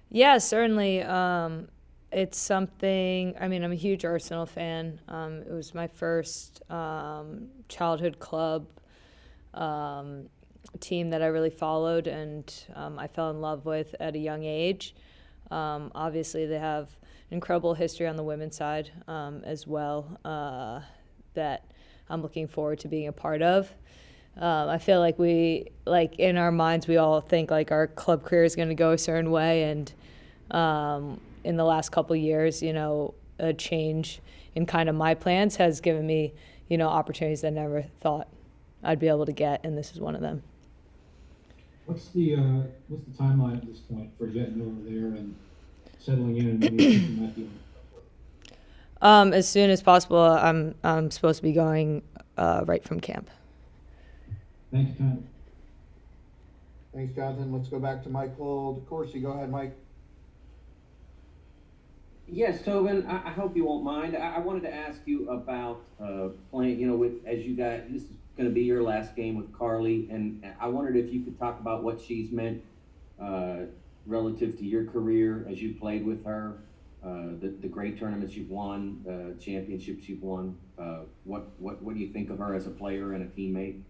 Yeah, certainly. It's something, I mean, I'm a huge Arsenal fan. It was my first childhood club um, team that I really followed and I fell in love with at a young age. Obviously, they have incredible history on the women's side as well that I'm looking forward to being a part of. I feel like like in our minds, we all think like our club career is going to go a certain way, and in the last couple years, a change in kind of my plans has given me, opportunities that I never thought I'd be able to get, and this is one of them. What's the timeline at this point for getting over there and settling in and when you think you might be able As soon as possible, I'm supposed to be going right from camp. Thank you, Tom. Thanks, Jonathan. Let's go back to Michael DeCourcy. Go ahead, Mike. Yes, Tobin, I hope you won't mind. I wanted to ask you about playing, as you guys, this is going to be your last game with Carly, and I wondered if you could talk about what she's meant relative to your career as you played with her, the great tournaments you've won, championships you've won. What do you think of her as a player and a teammate?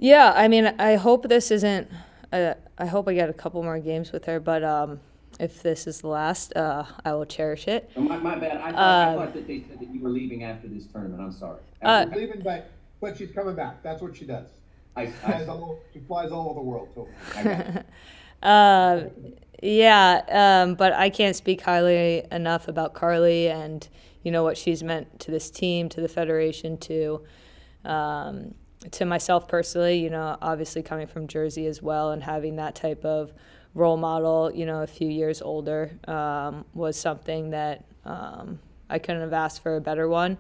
Yeah, I mean, I hope this isn't. I hope I get a couple more games with her, but if this is the last, I will cherish it. Oh, my bad. I thought that they said that you were leaving after this tournament. I'm sorry. She's leaving, but she's coming back. That's what she does. She flies all over the world. So. Yeah, but I can't speak highly enough about Carly and what she's meant to this team, to the federation, to myself personally. Obviously coming from Jersey as well and having that type of role model, a few years older, was something that I couldn't have asked for a better one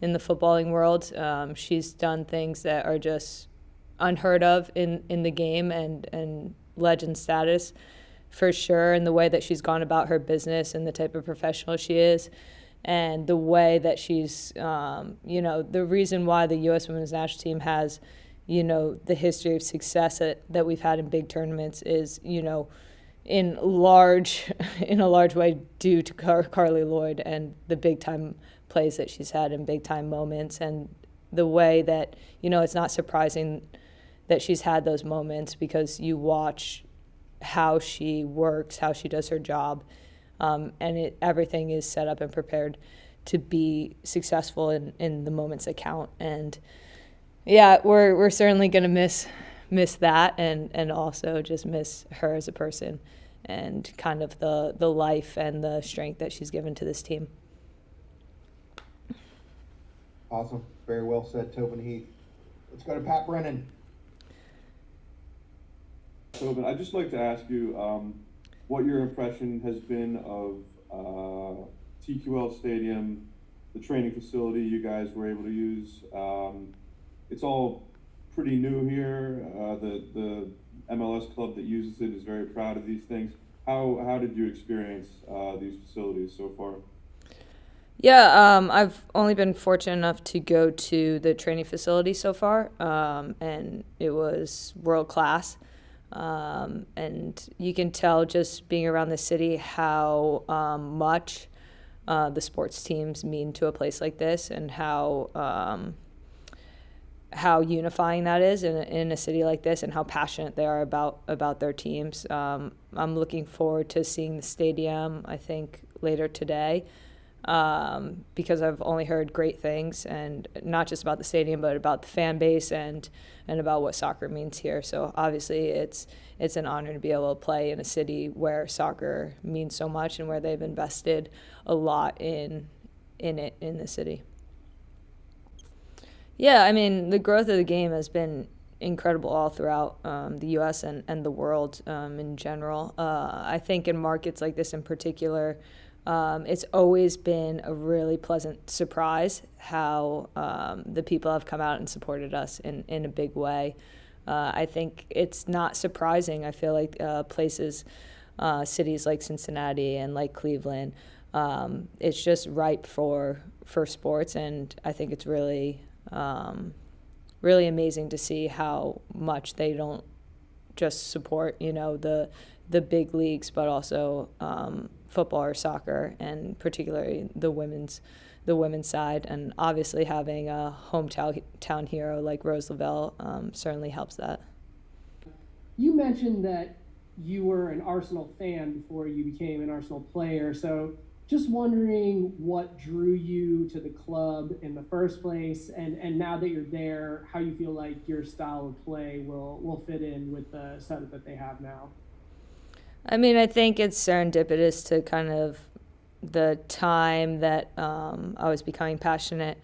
in the footballing world. She's done things that are just unheard of in the game and legend status for sure, and the way that she's gone about her business and the type of professional she is and the way that she's, the reason why the U.S. Women's National Team has, the history of success that we've had in big tournaments is, in a large way due to Carly Lloyd and the big time plays that she's had in big time moments, and the way that, it's not surprising that she's had those moments because you watch how she works, how she does her job, and everything is set up and prepared to be successful in the moments that count. And yeah, we're certainly gonna miss that, and also just miss her as a person and kind of the life and the strength that she's given to this team. Awesome. Very well said, Tobin Heath. Let's go to Pat Brennan. Tobin, I'd just like to ask you what your impression has been of TQL Stadium, the training facility you guys were able to use. It's all pretty new here. The MLS club that uses it is very proud of these things. How did you experience these facilities so far? Yeah, I've only been fortunate enough to go to the training facility so far, and it was world class. And you can tell just being around the city how much the sports teams mean to a place like this, and how unifying that is in a city like this, and how passionate they are about their teams. I'm looking forward to seeing the stadium, I think, later today, because I've only heard great things, and not just about the stadium, but about the fan base and about what soccer means here. So obviously it's an honor to be able to play in a city where soccer means so much and where they've invested a lot in the city. Yeah, I mean, the growth of the game has been incredible all throughout the U.S. and the world in general. I think in markets like this in particular, it's always been a really pleasant surprise how the people have come out and supported us in a big way. I think it's not surprising. I feel like cities like Cincinnati and like Cleveland, it's just ripe for sports, and I think it's really amazing to see how much they don't just support, the big leagues, but also football or soccer, and particularly the women's side. And obviously having a hometown hero like Rose Lavelle certainly helps that. You mentioned that you were an Arsenal fan before you became an Arsenal player, so just wondering what drew you to the club in the first place, and now that you're there, how you feel like your style of play will fit in with the setup that they have now. I mean, I think it's serendipitous to kind of the time that I was becoming passionate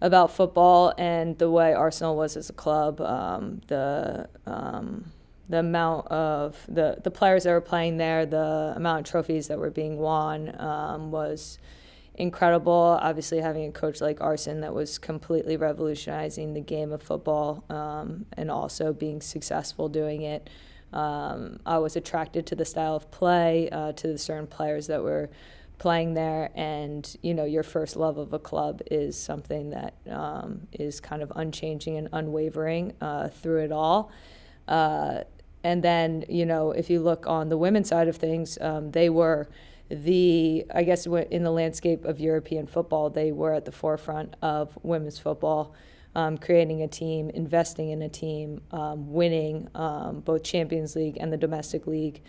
about football and the way Arsenal was as a club. The amount of the players that were playing there, the amount of trophies that were being won was incredible. Obviously, having a coach like Arsene that was completely revolutionizing the game of football and also being successful doing it. I was attracted to the style of play, to the certain players that were playing there, and your first love of a club is something that is kind of unchanging and unwavering through it all. And then, if you look on the women's side of things, they were I guess in the landscape of European football, they were at the forefront of women's football, creating a team, investing in a team, winning both Champions League and the domestic league.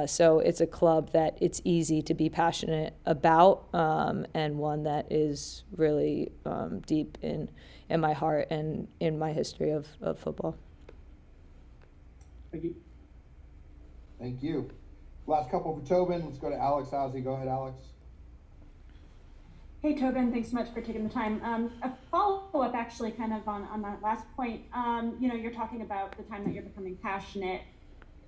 So it's a club that it's easy to be passionate about, and one that is really deep in my heart and in my history of football. Thank you. Thank you. Last couple for Tobin. Let's go to Alex Ozzie. Go ahead, Alex. Hey, Tobin, thanks so much for taking the time. A follow-up actually kind of on that last point. You're talking about the time that you're becoming passionate,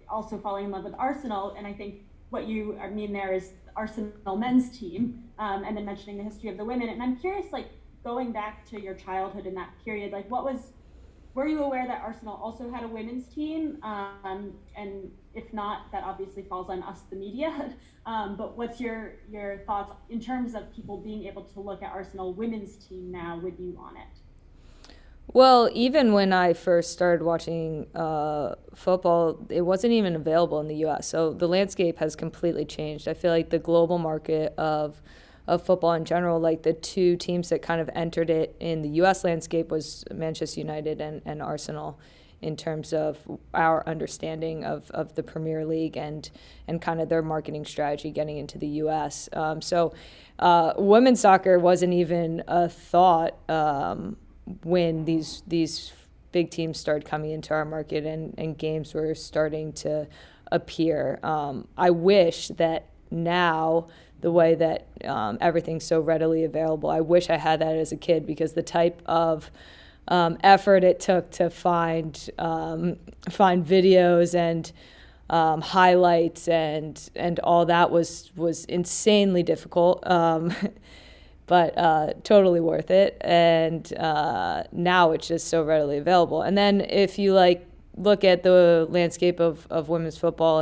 also falling in love with Arsenal, and I think what you mean there is Arsenal men's team, and then mentioning the history of the women. And I'm curious, going back to your childhood in that period, were you aware that Arsenal also had a women's team? And if not, that obviously falls on us, the media. But what's your thoughts in terms of people being able to look at Arsenal women's team now with you on it? Well, even when I first started watching football, it wasn't even available in the U.S. So the landscape has completely changed. I feel like the global market of football in general, the two teams that kind of entered it in the U.S. landscape was Manchester United and Arsenal, in terms of our understanding of the Premier League and kind of their marketing strategy getting into the U.S. So women's soccer wasn't even a thought when these big teams started coming into our market and games were starting to appear. I wish that now, the way that everything's so readily available, I wish I had that as a kid, because the type of effort it took to find videos and highlights and all that was insanely difficult, but totally worth it. And now it's just so readily available. And then if you look at the landscape of women's football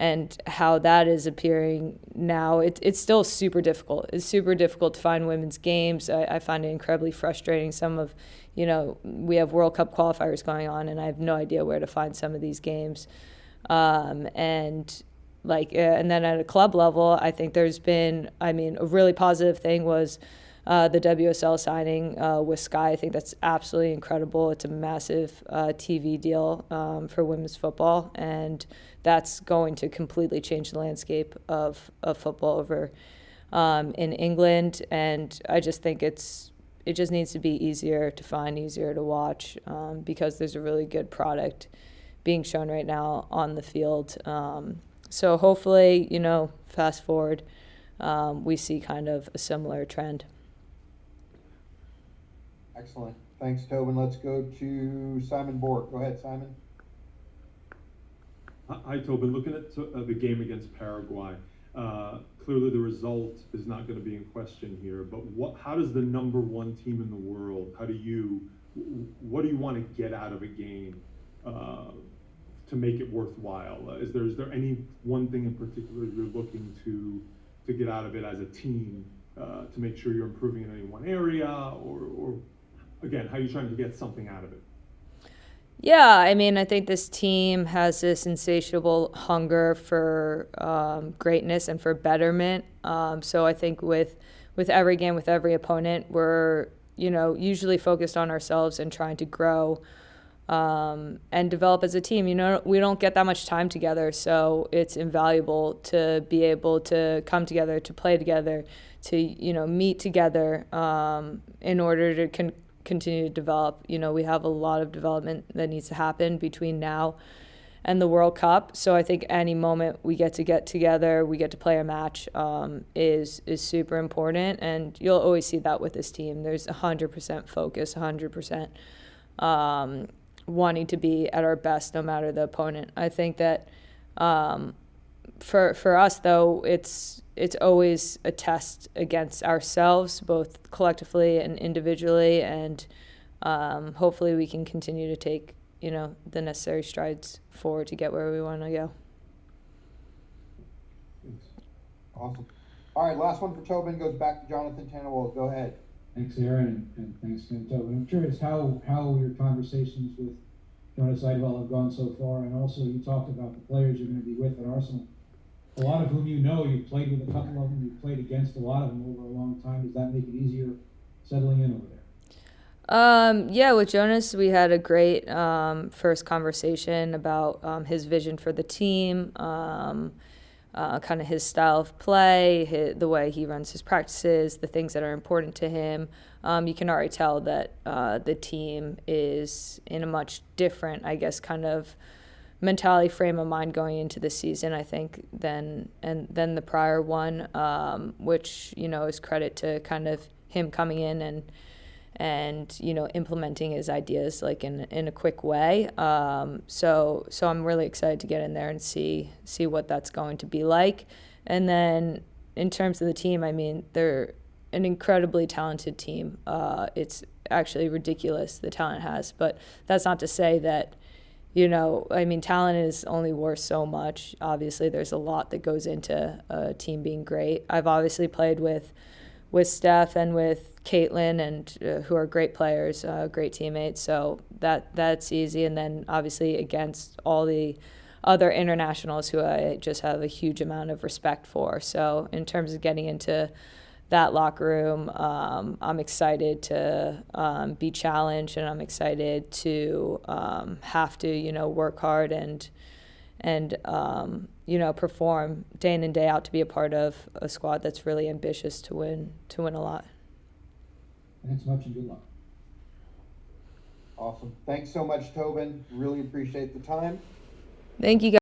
and how that is appearing now, it's still super difficult. It's super difficult to find women's games. I find it incredibly frustrating. Some of, we have World Cup qualifiers going on, and I have no idea where to find some of these games. And then at a club level, I think there's been, a really positive thing was the WSL signing with Sky. I think that's absolutely incredible. It's a massive TV deal for women's football, and that's going to completely change the landscape of football over in England. And I just think it just needs to be easier to find, easier to watch, because there's a really good product being shown right now on the field. So hopefully, fast forward, we see kind of a similar trend. Excellent. Thanks, Tobin. Let's go to Simon Bork. Go ahead, Simon. Hi, Tobin. Looking at the game against Paraguay, clearly the result is not going to be in question here, but how does the number one team in the world, what do you want to get out of a game to make it worthwhile? Is there any one thing in particular you're looking to get out of it as a team to make sure you're improving in any one area, or again, how are you trying to get something out of it? Yeah, I mean, I think this team has this insatiable hunger for greatness and for betterment. So I think with every game, with every opponent, we're usually focused on ourselves and trying to grow and develop as a team. We don't get that much time together, so it's invaluable to be able to come together, to play together, to meet together in order to continue to develop. We have a lot of development that needs to happen between now and the World Cup. So I think any moment we get together, we get to play a match, is super important. And you'll always see that with this team. There's 100% focus, 100% wanting to be at our best no matter the opponent. I think that for us, though, it's always a test against ourselves, both collectively and individually, and hopefully we can continue to take the necessary strides forward to get where we want to go. Awesome. All right, last one for Tobin goes back to Jonathan Tannewell. Go ahead. Thanks, Aaron, and thanks again, Tobin. I'm curious how your conversations with Jonas Eidwell have gone so far, and also you talked about the players you're going to be with at Arsenal. A lot of whom you've played with a couple of them, you've played against a lot of them over a long time. Does that make it easier settling in over there? Yeah, with Jonas, we had a great first conversation about his vision for the team, kind of his style of play, the way he runs his practices, the things that are important to him. You can already tell that the team is in a much different, I guess, kind of mentality, frame of mind going into the season, I think, than the prior one, which is credit to kind of him coming in and implementing his ideas like in a quick way. So I'm really excited to get in there and see what that's going to be like. And then in terms of the team, I mean, they're an incredibly talented team. It's actually ridiculous the talent it has, but that's not to say that I mean, talent is only worth so much. Obviously, there's a lot that goes into a team being great. I've obviously played with Steph and with Caitlin, and who are great players, great teammates. So that's easy. And then obviously against all the other internationals who I just have a huge amount of respect for. So in terms of getting into that locker room, I'm excited to be challenged, and I'm excited to have to work hard and perform day in and day out to be a part of a squad that's really ambitious to win a lot. Thanks much and good luck. Awesome. Thanks so much, Tobin. Really appreciate the time. Thank you, guys.